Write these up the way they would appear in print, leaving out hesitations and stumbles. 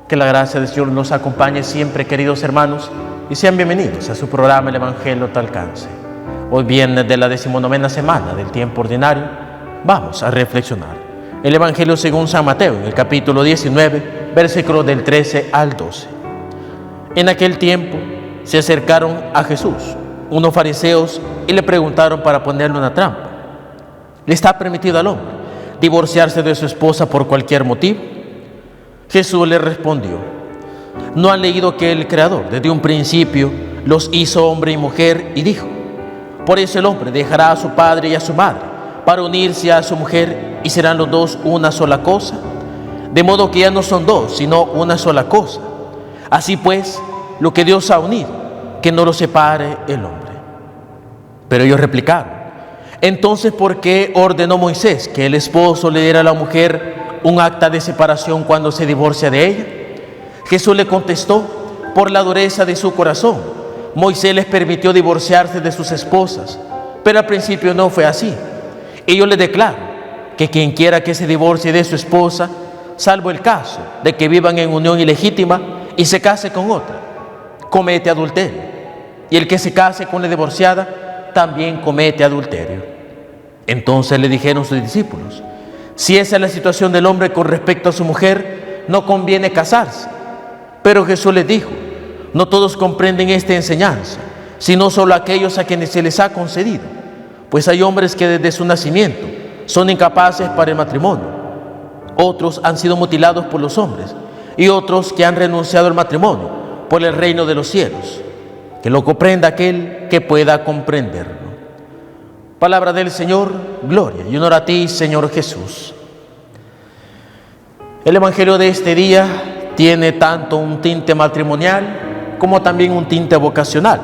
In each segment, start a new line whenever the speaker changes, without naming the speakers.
Que la gracia del Señor nos acompañe siempre, queridos hermanos, y sean bienvenidos a su programa El Evangelio te alcance. Hoy, viernes de la 19ª semana del tiempo ordinario, vamos a reflexionar el Evangelio según San Mateo, en el capítulo 19, versículos del 13 al 12. En aquel tiempo se acercaron a Jesús unos fariseos y le preguntaron para ponerle una trampa: ¿le está permitido al hombre divorciarse de su esposa por cualquier motivo? Jesús le respondió: ¿no han leído que el Creador desde un principio los hizo hombre y mujer? Y dijo: por eso el hombre dejará a su padre y a su madre para unirse a su mujer, y serán los dos una sola cosa. De modo que ya no son dos, sino una sola cosa. Así pues, lo que Dios ha unido, que no lo separe el hombre. Pero ellos replicaron: entonces, ¿por qué ordenó Moisés que el esposo le diera a la mujer un acta de separación cuando se divorcia de ella? Jesús le contestó: por la dureza de su corazón. Moisés les permitió divorciarse de sus esposas, pero al principio no fue así. Y yo les declaro que quien quiera que se divorcie de su esposa, salvo el caso de que vivan en unión ilegítima y se case con otra, comete adulterio. Y el que se case con la divorciada también comete adulterio. Entonces le dijeron sus discípulos: si esa es la situación del hombre con respecto a su mujer, no conviene casarse. Pero Jesús les dijo: no todos comprenden esta enseñanza, sino solo aquellos a quienes se les ha concedido. Pues hay hombres que desde su nacimiento son incapaces para el matrimonio. Otros han sido mutilados por los hombres, y otros que han renunciado al matrimonio por el reino de los cielos. Que lo comprenda aquel que pueda comprenderlo. Palabra del Señor. Gloria y honor a ti, Señor Jesús. El Evangelio de este día tiene tanto un tinte matrimonial como también un tinte vocacional,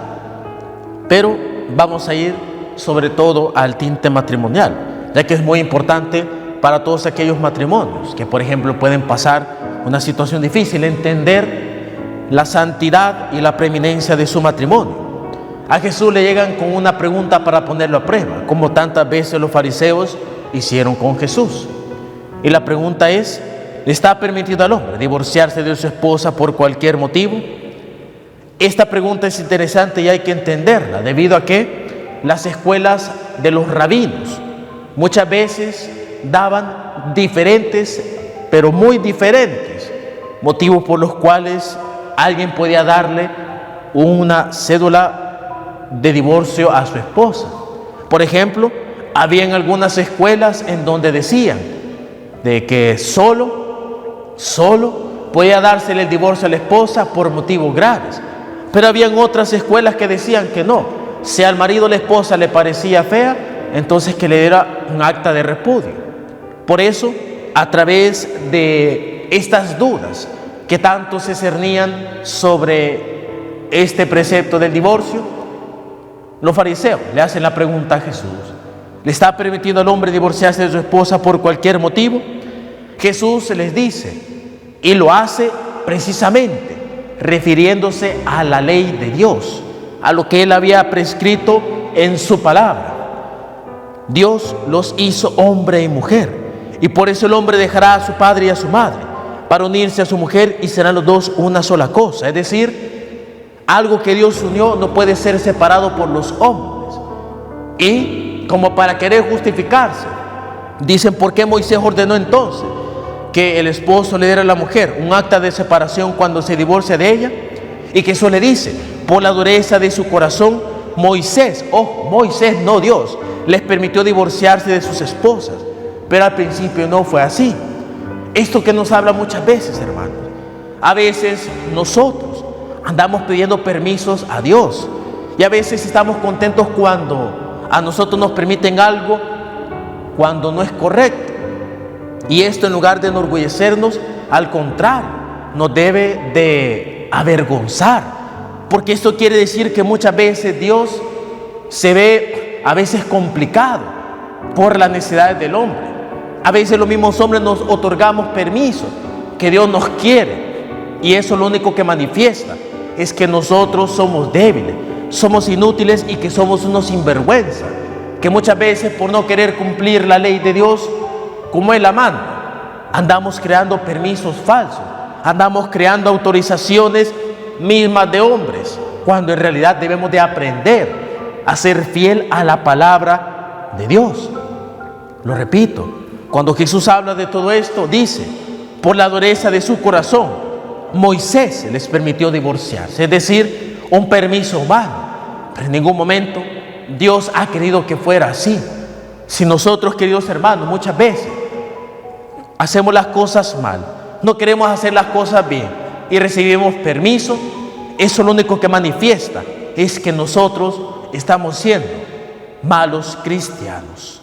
pero vamos a ir sobre todo al tinte matrimonial, ya que es muy importante para todos aquellos matrimonios que, por ejemplo, pueden pasar una situación difícil, entender la santidad y la preeminencia de su matrimonio. A Jesús le llegan con una pregunta para ponerlo a prueba, como tantas veces los fariseos hicieron con Jesús. Y la pregunta es: ¿le está permitido al hombre divorciarse de su esposa por cualquier motivo? Esta pregunta es interesante y hay que entenderla, debido a que las escuelas de los rabinos muchas veces daban diferentes, pero muy diferentes, motivos por los cuales alguien podía darle una cédula de divorcio a su esposa. Por ejemplo, habían algunas escuelas en donde decían de que solo podía dársele el divorcio a la esposa por motivos graves. Pero habían otras escuelas que decían que no, si al marido o la esposa le parecía fea, entonces que le diera un acta de repudio. Por eso, a través de estas dudas que tanto se cernían sobre este precepto del divorcio, los fariseos le hacen la pregunta a Jesús: ¿le está permitiendo al hombre divorciarse de su esposa por cualquier motivo? Jesús les dice, y lo hace precisamente refiriéndose a la ley de Dios, a lo que Él había prescrito en su palabra. Dios los hizo hombre y mujer, y por eso el hombre dejará a su padre y a su madre para unirse a su mujer, y serán los dos una sola cosa. Es decir, algo que Dios unió no puede ser separado por los hombres. Y como para querer justificarse, dicen: ¿por qué Moisés ordenó entonces que el esposo le diera a la mujer un acta de separación cuando se divorcia de ella? Y que eso le dice: por la dureza de su corazón, Moisés, Moisés, no Dios, les permitió divorciarse de sus esposas. Pero al principio no fue así. Esto que nos habla muchas veces, hermanos. A veces nosotros andamos pidiendo permisos a Dios, y a veces estamos contentos cuando a nosotros nos permiten algo cuando no es correcto. Y esto, en lugar de enorgullecernos, al contrario, nos debe de avergonzar, porque esto quiere decir que muchas veces Dios se ve a veces complicado por las necesidades del hombre. A veces los mismos hombres nos otorgamos permisos que Dios nos quiere, y eso lo único que manifiesta es que nosotros somos débiles, somos inútiles, y que somos unos sinvergüenza, que muchas veces, por no querer cumplir la ley de Dios como Él la manda, andamos creando permisos falsos, andamos creando autorizaciones mismas de hombres, cuando en realidad debemos de aprender a ser fiel a la palabra de Dios. Lo repito, cuando Jesús habla de todo esto, dice, por la dureza de su corazón, Moisés les permitió divorciarse, es decir, un permiso humano. Pero en ningún momento Dios ha querido que fuera así. Si nosotros, queridos hermanos, muchas veces hacemos las cosas mal, no queremos hacer las cosas bien y recibimos permiso, eso lo único que manifiesta es que nosotros estamos siendo malos cristianos.